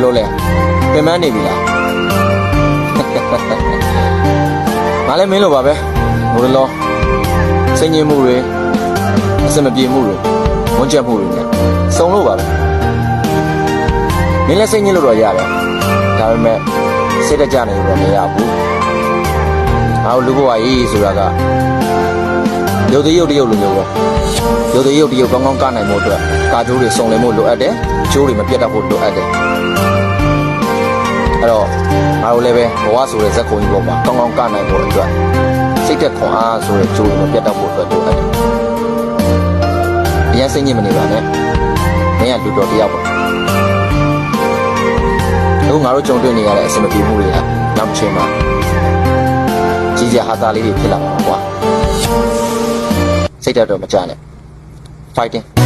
လို့လဲပြင်ပန်းနေပြီလားငါလည်းမင်းလိုပါပဲဟိုလောစိတ်ညစ်မှုတွေအစမပြေမှုတွေဝန်းကျက်မှုတွေနဲ့စုံလို့ပါပဲမင်းလည်းစိတ်ညစ်လို့တော့ရတယ်ဒါပေမဲ့စိတ်တကြနေလို့တော့မရဘူးငါတို့လူဘဝရေးဆိုတာကရုပ်တရုပ်တရုပ်လိုမျိုးပဲရုပ်တရုပ်တရုပ်ကောင်းကောင်းကနိုင်ဖို့အတွက်ကာကျိုးတွေစုံလင်မှုလိုအပ်တယ်ကျိုးတွေမပြတ်တတ်ဖို့လိုအပ်တယ်အဲ့တော့ငါတို့လည်းပဲဘဝဆိုတဲ့ဇက်ခုံကြီးပေါ်မှာကောင်းကောင်းကနိုင်ဖို့အတွက်စိတ်သက်ခွန်အားဆိုတဲ့ကျိုးတွေမပြတ်တတ်ဖို့အတွက်လိုအပ်တယ်အရင်စိတ်ညစ်မနေပါနဲ့မင်းကလူတော်တယောက်ပါတို့ငါတို့ကြုံတွေ့နေရတဲ့အစမပြေမှုတွေကနောက်တစ်ချိန်မှာကြီးကြဟာသားလေးတွေဖြစ်လာမှာကွာစိတ်ဓာတ်တော့မကြနဲ့ fighting